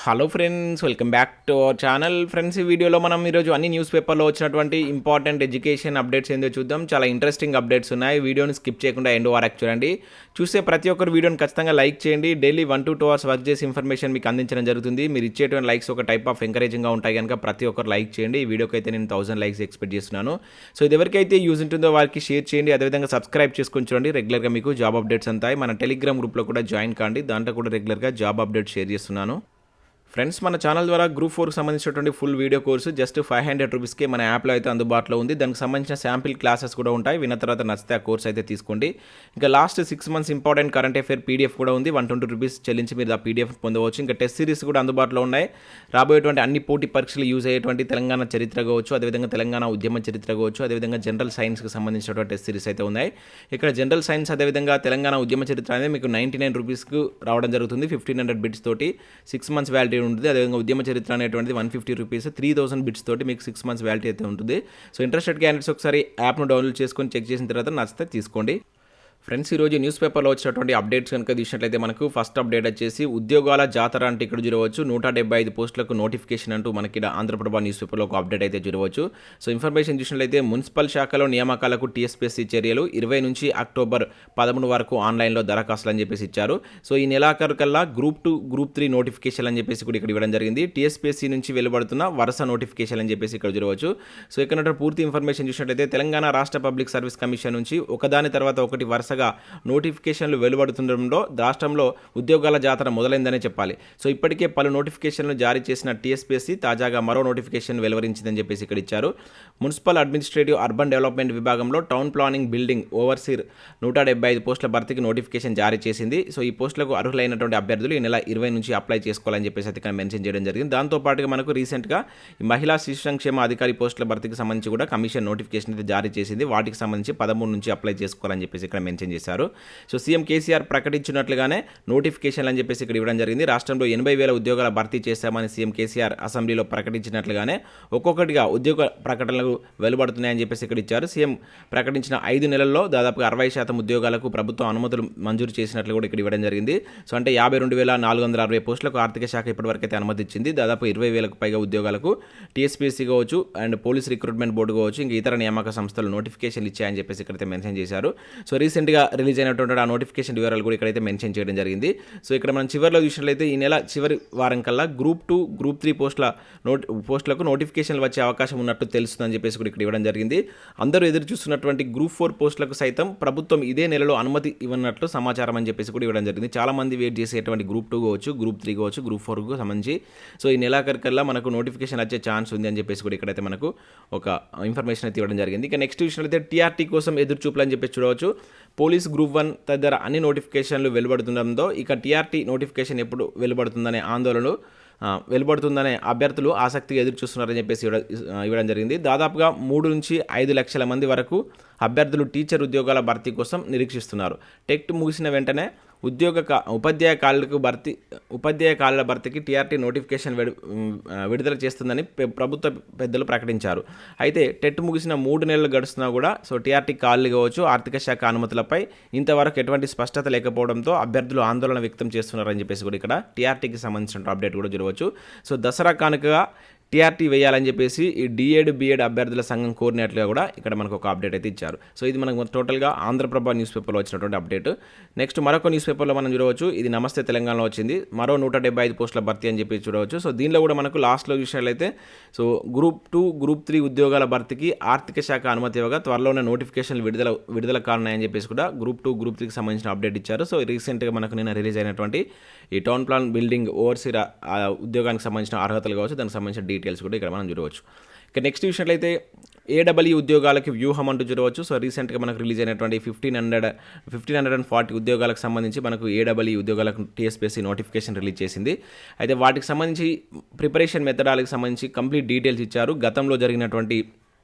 Hello friends, welcome back to our channel. Friends, ఈ వీడియోలో మనం ఈరోజు అన్ని న్యూస్ పేపర్లో వచ్చినటువంటి ఇంపార్టెంట్ ఎడ్యుకేషన్ అప్డేట్స్ ఏందో చూద్దాం. చాలా ఇంట్రెస్టింగ్ అప్డేట్స్ ఉన్నాయి. వీడియోని స్కిప్ చేయకుండా ఎండ్ వరకు చూడండి. చూస్తే ప్రతి ఒక్కరు వీడియోని ఖచ్చితంగా లైక్ చేయండి. డైలీ 1 to 2 hours వర్క్ చేసి ఇన్ఫర్మేషన్ మీకు అందించడం జరుగుతుంది. మీరు ఇచ్చేటువంటి లైక్స్ ఒక టైప్ ఆఫ్ ఎంకరేజింగ్గా ఉంటాయి కనుక ప్రతి ఒక్కరు లైక్ చేయండి. ఈ వీడియోకి అయితే నేను 1000 లైక్స్ ఎక్స్పెక్ట్ చేస్తున్నాను. సో ఇది ఎవరికైతే యూజ్ ఉంటుందో వారికి షేర్ చేయండి. అదేవిధంగా సబ్స్క్రైబ్ చేసుకొని చూడండి. రెగ్యులర్గా మీకు జాబ్ అప్డేట్స్ అంతాయి. మన టెలిగ్రామ్ గ్రూప్లో కూడా జాయిన్ కాండి. దాంట్లో కూడా రెగ్యులర్గా జాబ్ అప్డేట్స్ షేర్ చేస్తున్నాను. ఫ్రెండ్స్, మన ఛానల్ ద్వారా గ్రూప్ 4కి సంబంధించినటువంటి ఫుల్ వీడియో కోర్సు జస్ట్ 500 రూపీస్కే మన యాప్లో అయితే అందుబాటులో ఉంది. దానికి సంబంధించిన శాంపిల్ క్లాసెస్ కూడా ఉంటాయి. విన్న తర్వాత నచ్చితే ఆ కోర్స్ అయితే తీసుకోండి. ఇంకా last 6 months important current affair PDF కూడా ఉంది. 120 రూపీస్ చెల్లించి మీరు ఆ పీడిఎఫ్ పొందవచ్చు. ఇంకా టెస్ట్ సిరీస్ కూడా అందుబాటులో ఉన్నాయి. రాబోయేటువంటి అన్ని పోటీ పరీక్షలు యూజ్ అయ్యేటువంటి తెలంగాణ చరిత్ర కావచ్చు, అదేవిధంగా తెలంగాణ ఉద్యమ చరిత్ర కావచ్చు, అదేవిధంగా జనరల్ సైన్స్కి సంబంధించినటువంటి టెస్ట్ సిరీస్ అయితే ఉన్నాయి. ఇక్కడ జనరల్ సైన్స్ అదేవిధంగా తెలంగాణ ఉద్యమ చరిత్ర అనేది మీకు 99 రూపీస్కు రావడం జరుగుతుంది. 1500 బిట్స్ తోటి 6 months వ్యాలిడిటీ ఉంటుంది. అదేవిధంగా ఉద్యమ చరిత్ర అనేటువంటిది 150 రూపీస్ 3000 బిట్స్ తోటి మీకు 6 months వ్యాలిడిటీ అయితే ఉంటుంది. సో ఇంట్రెస్టెడ్ క్యాండిడేట్స్ ఒకసారి యాప్ను డౌన్లోడ్ చేసుకొని చెక్ చేసిన తర్వాత నచ్చితే తీసుకోండి. ఫ్రెండ్స్, ఈరోజు న్యూస్ పేపర్లో వచ్చినటువంటి అప్డేట్స్ కనుక తీసినట్లయితే మనకు ఫస్ట్ అప్డేట్ వచ్చేసి ఉద్యోగాల జాతర అంటే ఇక్కడ చూడవచ్చు. 175 పోస్టులకు నోటిఫికేషన్ అంటూ మనకి ఆంధ్రప్రభ న్యూస్ పేపర్లో ఒక అప్డేట్ అయితే చూడవచ్చు. సో ఇన్ఫర్మేషన్ చూసినట్లయితే మున్సిపల్ శాఖలో నియామకాలకు టీఎస్పీఎస్సీ చర్యలు 20 నుంచి అక్టోబర్ 13 వరకు ఆన్లైన్లో దరఖాస్తులు అని చెప్పేసి ఇచ్చారు. సో ఈ నెలాఖరు కల్లా గ్రూప్ 2, గ్రూప్ 3 నోటిఫికేషన్ అని చెప్పేసి కూడా ఇక్కడ ఇవ్వడం జరిగింది. టీఎస్పీఎస్సీ నుంచి వెలువడుతున్న వరుస నోటిఫికేషన్ అని చెప్పేసి ఇక్కడ చూడవచ్చు. సో ఇక్కడ పూర్తి ఇన్ఫర్మేషన్ చూసినట్లయితే తెలంగాణ రాష్ట్ర పబ్లిక్ సర్వీస్ కమిషన్ నుంచి ఒకదాని తర్వాత ఒకటి వరుసగా నోటిఫికేషన్లు వెలువడుతుండడంలో రాష్ట్రంలో ఉద్యోగాల జాతర మొదలైందనే చెప్పాలి. సో ఇప్పటికే పలు నోటిఫికేషన్లు జారీ చేసిన టీఎస్పీఎస్సీ తాజాగా మరో నోటిఫికేషన్ వెలువరించిందని చెప్పేసి ఇక్కడ ఇచ్చారు. మున్సిపల్ అడ్మినిస్ట్రేటివ్ అర్బన్ డెవలప్మెంట్ విభాగంలో టౌన్ ప్లానింగ్ బిల్డింగ్ ఓవర్సీర్ 175 పోస్టుల భర్తీకి నోటిఫికేషన్ జారీ చేసింది. సో ఈ పోస్టులకు అర్హులైనటువంటి అభ్యర్థులు ఈ నెల 20 నుంచి అప్లై చేసుకోవాలని చెప్పేసి అయితే ఇక్కడ మెన్షన్ చేయడం జరిగింది. దాంతోపాటుగా మనకు రీసెంట్గా మహిళా శిశు సంక్షేమ అధికారి పోస్టుల భర్తీకి సంబంధించి కూడా కమిషన్ నోటిఫికేషన్ అయితే జారీ చేసింది. వాటికి సంబంధించి 13 నుంచి అప్లై చేసుకోవాలని చెప్పేసి ఇక్కడ మెన్షన్ చేశారు. సో సీఎం కేసీఆర్ ప్రకటించినట్లుగానే నోటిఫికేషన్లు అని చెప్పేసి ఇక్కడ ఇవ్వడం జరిగింది. రాష్ట్రంలో 80,000 ఉద్యోగాల భర్తీ చేశామని సీఎం కేసీఆర్ అసెంబ్లీలో ప్రకటించినట్లుగానే ఒక్కొక్కటిగా ఉద్యోగ ప్రకటనలు వెలువడుతున్నాయని చెప్పేసి ఇక్కడ ఇచ్చారు. సీఎం ప్రకటించిన 5 నెలల్లో దాదాపుగా 60% ఉద్యోగాలకు ప్రభుత్వం అనుమతులు మంజూరు చేసినట్లు కూడా ఇక్కడ ఇవ్వడం జరిగింది. సో అంటే 52,460 పోస్టులకు ఆర్థిక శాఖ ఇప్పటివరకు అయితే అనుమతి ఇచ్చింది. దాదాపు 20,000కు పైగా ఉద్యోగాలకు టీఎస్పీఎస్సీ కావచ్చు అండ్ పోలీస్ రిక్రూట్మెంట్ బోర్డు కావచ్చు, ఇంకా ఇతర నియామక సంస్థలు నోటిఫికేషన్లు ఇచ్చాయని చెప్పేసి ఇక్కడైతే మెన్షన్ చేశారు. సో రీసెంట్గా రిలీజ్ అయినటువంటి ఆ నోటిఫికేషన్ వివరాలు కూడా ఇక్కడైతే మెన్షన్ చేయడం జరిగింది. సో ఇక్కడ మనం చివరిలో చూసినట్లయితే ఈ నెల చివరి వారం కల్లా గ్రూప్ 2, గ్రూప్ 3 పోస్టులకు నోటిఫికేషన్లు వచ్చే అవకాశం ఉన్నట్టు తెలుస్తుందని చెప్పేసి కూడా ఇక్కడ ఇవ్వడం జరిగింది. అందరూ ఎదురు చూస్తున్నటువంటి గ్రూప్ 4 పోస్టులకు సైతం ప్రభుత్వం ఇదే నెలలో అనుమతి ఇవ్వనట్లు సమాచారం అని చెప్పేసి కూడా ఇవ్వడం జరిగింది. చాలా మంది వెయిట్ చేసేటువంటి గ్రూప్ 2 కావచ్చు, గ్రూప్ 3 కావచ్చు, గ్రూప్ 4కు సంబంధించి సో ఈ నెలాఖరు కల్లా మనకు నోటిఫికేషన్ వచ్చే ఛాన్స్ ఉంది అని చెప్పేసి కూడా ఇక్కడైతే మనకు ఒక ఇన్ఫర్మేషన్ అయితే ఇవ్వడం జరిగింది. ఇక నెక్స్ట్ చూసినట్లయితే టీఆర్టీ కోసం ఎదురు చూపులు అని చెప్పేసి చూడవచ్చు. పోలీస్ గ్రూప్ 1 తదితర అన్ని నోటిఫికేషన్లు వెలువడుతుండడంతో ఇక టీఆర్టీ నోటిఫికేషన్ ఎప్పుడు వెలువడుతుందనే అభ్యర్థులు ఆసక్తిగా ఎదురు చూస్తున్నారని చెప్పేసి ఇవ్వడం జరిగింది. దాదాపుగా 3 నుంచి 5 లక్షల మంది వరకు అభ్యర్థులు టీచర్ ఉద్యోగాల భర్తీ కోసం నిరీక్షిస్తున్నారు. టెట్ ముగిసిన వెంటనే ఉపాధ్యాయ ఖాళీల భర్తీకి టీఆర్టీ నోటిఫికేషన్ విడుదల చేస్తుందని ప్రభుత్వ పెద్దలు ప్రకటించారు. అయితే టెట్ ముగిసిన 3 నెలలు గడుస్తున్నా కూడా సో టీఆర్టీ ఖాళీలు కావచ్చు, ఆర్థిక శాఖ అనుమతులపై ఇంతవరకు ఎటువంటి స్పష్టత లేకపోవడంతో అభ్యర్థులు ఆందోళన వ్యక్తం చేస్తున్నారని చెప్పేసి కూడా ఇక్కడ టీఆర్టీకి సంబంధించిన అప్డేట్ కూడా చూడవచ్చు. సో దసరా కానుకగా టీఆర్టీ వేయాలని చెప్పేసి ఈ డిఎడ్ బిఎడ్ అభ్యర్థుల సంఘం కోరినట్లుగా కూడా ఇక్కడ మనకు ఒక అప్డేట్ అయితే ఇచ్చారు. సో ఇది మనకు టోటల్గా ఆంధ్రప్రభ న్యూస్ పేపర్లో వచ్చినటువంటి అప్డేట్. నెక్స్ట్ మరొక న్యూస్ పేపర్లో మనం చూడవచ్చు. ఇది నమస్తే తెలంగాణలో వచ్చింది. మరో 175 పోస్టుల భర్తీ అని చెప్పి చూడవచ్చు. సో దీనిలో కూడా మనకు లాస్ట్లో చూసినట్లయితే సో గ్రూప్ 2, గ్రూప్ 3 ఉద్యోగాల భర్తీకి ఆర్థిక శాఖ అనుమతి ఇవ్వగా త్వరలోనే నోటిఫికేషన్లు విడుదల కానున్నాయని చెప్పేసి కూడా గ్రూప్ 2, గ్రూప్ 3కి సంబంధించిన అప్డేట్ ఇచ్చారు. సో రీసెంట్గా మనకు నిన్న రిలీజ్ అయినటువంటి ఈ టౌన్ ప్లాన్ బిల్డింగ్ ఓవర్సీర్ ఉద్యోగానికి సంబంధించిన అర్హతలు కావచ్చు, దానికి సంబంధించిన డీటెయిల్స్ కూడా ఇక్కడ మనం చూడవచ్చు. ఇక నెక్స్ట్ చూసినట్లయితే ఏడబ్ల్యూ ఉద్యోగాలకి వ్యూహం అంటూ చూడవచ్చు. సో రీసెంట్గా మనకు రిలీజ్ అయినటువంటి 1540 ఉద్యోగాలకు సంబంధించి మనకు ఏడబ్ల్యూ ఉద్యోగాలకు టీఎస్పీఎస్సీ నోటిఫికేషన్ రిలీజ్ చేసింది. అయితే వాటికి సంబంధించి ప్రిపరేషన్ మెథడాలకు సంబంధించి కంప్లీట్ డీటెయిల్స్ ఇచ్చారు. గతంలో జరిగినటువంటి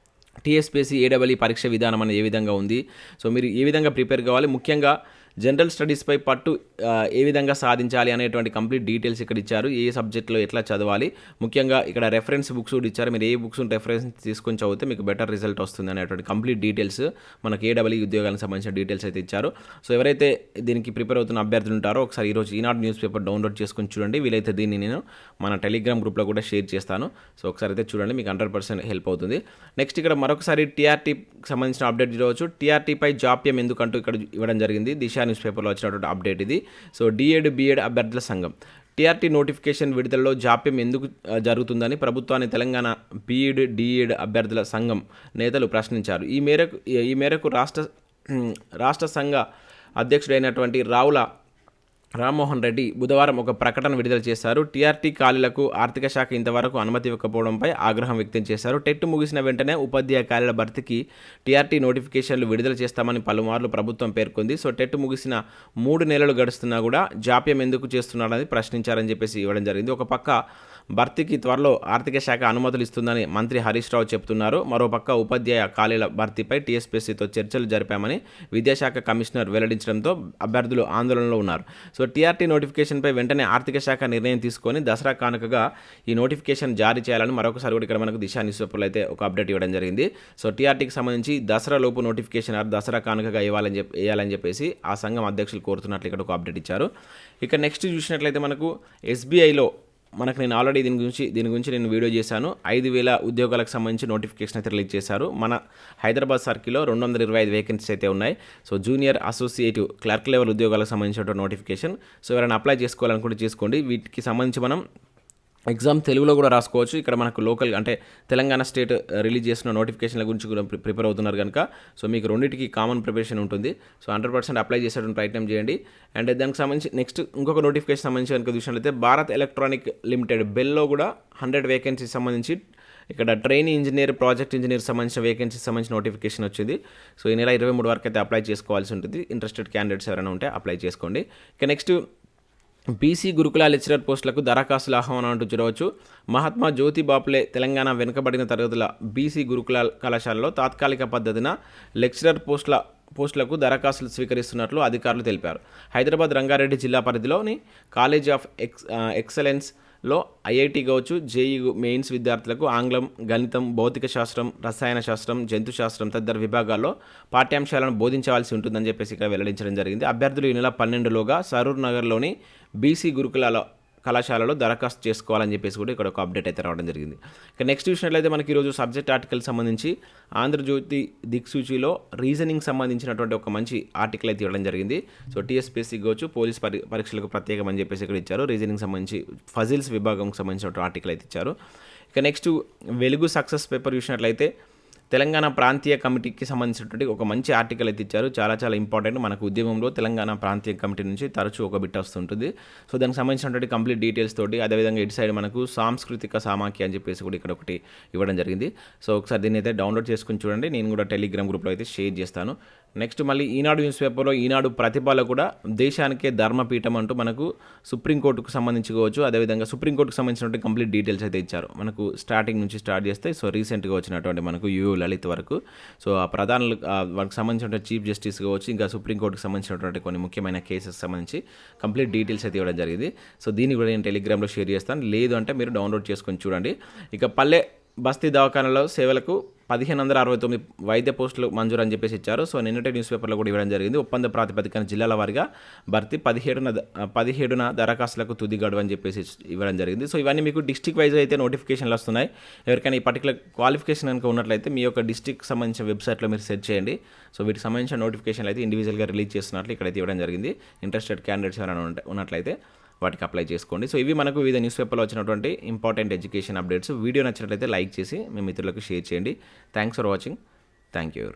టీఎస్పీఎస్సీ ఏడబ్ల్యూ పరీక్ష విధానం అనేది ఏ విధంగా ఉంది, సో మీరు ఏ విధంగా ప్రిపేర్ కావాలి, ముఖ్యంగా జనరల్ స్టడీస్పై పట్టు ఏ విధంగా సాధించాలి అనేటువంటి కంప్లీట్ డీటెయిల్స్ ఇక్కడ ఇచ్చారు. ఏ సబ్జెక్ట్లో ఎట్లా చదవాలి, ముఖ్యంగా ఇక్కడ రెఫరెన్స్ బుక్స్ కూడా ఇచ్చారు. మీరు ఏ బుక్స్ రెఫరెన్స్ తీసుకొని చదివితే మీకు బెటర్ రిజల్ట్ వస్తుంది అనేటువంటి కంప్లీట్ డీటెయిల్స్ మనకి ఏడబ్ల్యూ ఉద్యోగాలకు సంబంధించిన డీటెయిల్స్ అయితే ఇచ్చారు. సో ఎవరైతే దీనికి ప్రిపేర్ అవుతున్న అభ్యర్థులు ఉంటారో ఒకసారి ఈరోజు ఈనాడు న్యూస్ పేపర్ డౌన్లోడ్ చేసుకొని చూడండి. వీలైతే దీన్ని నేను మన టెలిగ్రామ్ గ్రూప్లో కూడా షేర్ చేస్తాను. సో ఒకసారి అయితే చూడండి, మీకు 100% హెల్ప్ అవుతుంది. నెక్స్ట్ ఇక్కడ మరొకసారి టీఆర్టీకి సంబంధించిన అప్డేట్ చూడవచ్చు. టీఆర్టీపై జాప్యం ఎందుకంటూ ఇక్కడ ఇవ్వడం జరిగింది. దిశా న్యూస్ పేపర్లో వచ్చినటువంటి అప్డేట్ ఇది. సో డిఎడ్ బిఎడ్ అభ్యర్థుల సంఘం టీఆర్టీ నోటిఫికేషన్ విడుదలలో జాప్యం ఎందుకు జరుగుతుందని ప్రభుత్వాన్ని తెలంగాణ బీఈడ్ డిఈడ్ అభ్యర్థుల సంఘం నేతలు ప్రశ్నించారు. ఈ మేరకు రాష్ట్ర సంఘ అధ్యక్షుడైనటువంటి రావుల రామ్మోహన్ రెడ్డి బుధవారం ఒక ప్రకటన విడుదల చేశారు. టీఆర్టీ ఖాళీలకు ఆర్థిక శాఖ ఇంతవరకు అనుమతి ఇవ్వకపోవడంపై ఆగ్రహం వ్యక్తం చేశారు. టెట్ ముగిసిన వెంటనే ఉపాధ్యాయ ఖాళీల భర్తీకి టీఆర్టీ నోటిఫికేషన్లు విడుదల చేస్తామని పలుమార్లు ప్రభుత్వం పేర్కొంది. సో టెట్ ముగిసిన 3 నెలలు గడుస్తున్నా కూడా జాప్యం ఎందుకు చేస్తున్నారని ప్రశ్నించారని చెప్పేసి ఇవ్వడం జరిగింది. ఒక పక్క భర్తీకి త్వరలో ఆర్థిక శాఖ అనుమతులు ఇస్తుందని మంత్రి హరీష్ రావు చెబుతున్నారు. మరోపక్క ఉపాధ్యాయ ఖాళీల భర్తీపై టీఎస్పీఎస్సీతో చర్చలు జరిపామని విద్యాశాఖ కమిషనర్ వెల్లడించడంతో అభ్యర్థులు ఆందోళనలో ఉన్నారు. సో టీఆర్టీ నోటిఫికేషన్పై వెంటనే ఆర్థిక శాఖ నిర్ణయం తీసుకొని దసరా కానుకగా ఈ నోటిఫికేషన్ జారీ చేయాలని మరొకసారి కూడా ఇక్కడ మనకు దిశా న్యూస్ పేపర్లో అయితే ఒక అప్డేట్ ఇవ్వడం జరిగింది. సో టీఆర్టీకి సంబంధించి దసరా లోపు నోటిఫికేషన్ దసరా కానుకగా వేయాలని చెప్పేసి ఆ సంఘం అధ్యక్షులు కోరుతున్నట్లు ఇక్కడ ఒక అప్డేట్ ఇచ్చారు. ఇక నెక్స్ట్ చూసినట్లయితే మనకు ఎస్బీఐలో నేను ఆల్రెడీ దీని గురించి నేను వీడియో చేశాను. 5,000 ఉద్యోగాలకు సంబంధించి నోటిఫికేషన్ అయితే రిలీజ్ చేశారు. మన హైదరాబాద్ సర్కిల్లో 225 వేకెన్సీస్ అయితే ఉన్నాయి. So junior associative clerk level ఉద్యోగాలకు సంబంధించిన నోటిఫికేషన్. సో ఎవరైనా అప్లై చేసుకోవాలనుకుంటే చేసుకోండి. వీటికి సంబంధించి మనం ఎగ్జామ్ తెలుగులో కూడా రాసుకోవచ్చు. ఇక్కడ మనకు లోకల్ అంటే తెలంగాణ స్టేట్ రిలీజ్ చేసిన నోటిఫికేషన్ల గురించి కూడా ప్రిపేర్ అవుతున్నారు కనుక సో మీకు రెండింటికి కామన్ ప్రిపరేషన్ ఉంటుంది. సో 100% అప్లై చేసేటువంటి ప్రయత్నం చేయండి. అండ్ దానికి సంబంధించి నెక్స్ట్ ఇంకొక నోటిఫికేషన్ సంబంధించి కనుక చూసినట్లయితే భారత్ ఎలక్ట్రానిక్ లిమిటెడ్ బెల్లో కూడా 100 వేకెన్సీస్ సంబంధించి ఇక్కడ ట్రైనీ ఇంజనీర్, ప్రాజెక్ట్ ఇంజనీర్ సంబంధించిన వేకెన్సీస్ సంబంధించిన నోటిఫికేషన్ వచ్చింది. సో ఈ నెల 23 వరకు అయితే అప్లై చేసుకోవాల్సి ఉంటుంది. ఇంట్రెస్టెడ్ క్యాండిడేట్స్ ఎవరైనా ఉంటే అప్లై చేసుకోండి. ఇక నెక్స్ట్ బీసీ గురుకుల లెక్చరర్ పోస్టులకు దరఖాస్తుల ఆహ్వానం అంటూ చూడవచ్చు. మహాత్మా జ్యోతి బాపులే తెలంగాణ వెనుకబడిన తరగతుల బీసీ గురుకుల కళాశాలలో తాత్కాలిక పద్ధతిన లెక్చరర్ పోస్టులకు దరఖాస్తులు స్వీకరిస్తున్నట్లు అధికారులు తెలిపారు. హైదరాబాద్ రంగారెడ్డి జిల్లా పరిధిలోని కాలేజ్ ఆఫ్ ఎక్సలెన్స్లో ఐఐటి కావచ్చు, జేఈ మెయిన్స్ విద్యార్థులకు ఆంగ్లం, గణితం, భౌతిక శాస్త్రం, రసాయన శాస్త్రం, జంతు శాస్త్రం తదితర విభాగాల్లో పాఠ్యాంశాలను బోధించవలసి ఉంటుందని చెప్పేసి ఇక్కడ వెల్లడించడం జరిగింది. అభ్యర్థులు ఈ నెల 12లోగా సరూర్ నగర్లోని బీసీ గురుకుల కళాశాలలో దరఖాస్తు చేసుకోవాలని చెప్పేసి కూడా ఇక్కడ ఒక అప్డేట్ అయితే రావడం జరిగింది. ఇక నెక్స్ట్ చూసినట్లయితే మనకి ఈరోజు సబ్జెక్ట్ ఆర్టికల్ సంబంధించి ఆంధ్రజ్యోతి దిక్సూచిలో రీజనింగ్ సంబంధించినటువంటి ఒక మంచి ఆర్టికల్ అయితే ఇవ్వడం జరిగింది. సో టీఎస్పీఎస్సీ కావచ్చు, పోలీస్ పరీక్షలకు ప్రత్యేకం అని చెప్పేసి ఇక్కడ ఇచ్చారు. రీజనింగ్ సంబంధించి ఫజిల్స్ విభాగంకి సంబంధించిన ఆర్టికల్ అయితే ఇచ్చారు. ఇక నెక్స్ట్ వెలుగు సక్సెస్ పేపర్ చూసినట్లయితే తెలంగాణ ప్రాంతీయ కమిటీకి సంబంధించినటువంటి ఒక మంచి ఆర్టికల్ అయితే ఇచ్చారు. చాలా ఇంపార్టెంట్. మనకు ఉద్యమంలో తెలంగాణ ప్రాంతీయ కమిటీ నుంచి తరచూ ఒక బిట్ వస్తుంటుంది. సో దానికి సంబంధించినటువంటి కంప్లీట్ డీటెయిల్స్ తోటి, అదేవిధంగా ఇటు సైడ్ మనకు సాంస్కృతిక సామాఖ్య అని చెప్పేసి కూడా ఇక్కడ ఒకటి ఇవ్వడం జరిగింది. సో ఒకసారి దీన్ని అయితే డౌన్లోడ్ చేసుకుని చూడండి. నేను కూడా టెలిగ్రామ్ గ్రూప్లో అయితే షేర్ చేస్తాను. నెక్స్ట్ మళ్ళీ ఈనాడు న్యూస్ పేపర్లో ఈనాడు ప్రతిభలో కూడా దేశానికే ధర్మపీఠం అంటూ మనకు సుప్రీంకోర్టుకు సంబంధించి కావచ్చు, అదేవిధంగా సుప్రీంకోర్టుకు సంబంధించినటువంటి కంప్లీట్ డీటెయిల్స్ అయితే ఇచ్చారు. మనకు స్టార్టింగ్ నుంచి స్టార్ట్ చేస్తే సో రీసెంట్గా వచ్చినటువంటి మనకు యూ లలిత్ వరకు సో ఆ ప్రధాన వారికి సంబంధించిన చీఫ్ జస్టిస్ కావచ్చు, ఇంకా సుప్రీంకోర్టుకు సంబంధించినటువంటి కొన్ని ముఖ్యమైన కేసెస్ సంబంధించి కంప్లీట్ డీటెయిల్స్ అయితే ఇవ్వడం జరిగింది. సో దీన్ని కూడా నేను టెలిగ్రామ్లో షేర్ చేస్తాను. లేదు అంటే మీరు డౌన్లోడ్ చేసుకొని చూడండి. ఇక పల్లె బస్తీ దవాఖానాలో సేవలకు 1569 వైద్య పోస్టులు మంజూరు అని చెప్పేసి ఇచ్చారు. సో నిన్నటి న్యూస్ పేపర్లో కూడా ఇవ్వడం జరిగింది. ఒప్పంద ప్రాతిపదికన జిల్లాల వారీగా భర్తీ 17న దరఖాస్తులకు తుది గడువు అని చెప్పేసి ఇవ్వడం జరిగింది. సో ఇవన్నీ మీకు డిస్ట్రిక్ట్ వైజ్ అయితే నోటిఫికేషన్లు వస్తున్నాయి. ఎవరికైనా ఈ పర్టికులర్ క్వాలిఫికేషన్ కనుక ఉన్నట్లయితే మీ యొక్క డిస్ట్రిక్ట్ సంబంధించిన వెబ్సైట్లో మీరు సెర్చ్ చేయండి. సో వీటికి సంబంధించిన నోటిఫికేషన్లు అయితే ఇండివిజువల్గా రిలీజ్ చేస్తున్నట్లు ఇక్కడైతే ఇవ్వడం జరిగింది. ఇంట్రెస్టెడ్ క్యాండిడేట్స్ ఎవరైనా ఉన్నట్లయితే వాటికి అప్లై చేసుకోండి. సో ఇవి మనకు వివిధ న్యూస్ పేపర్లో వచ్చినటువంటి ఇంపార్టెంట్ ఎడ్యుకేషన్ అప్డేట్స్. వీడియో నచ్చినట్లయితే లైక్ చేసి మీ మిత్రులకు షేర్ చేయండి. Thanks for watching. Thank you.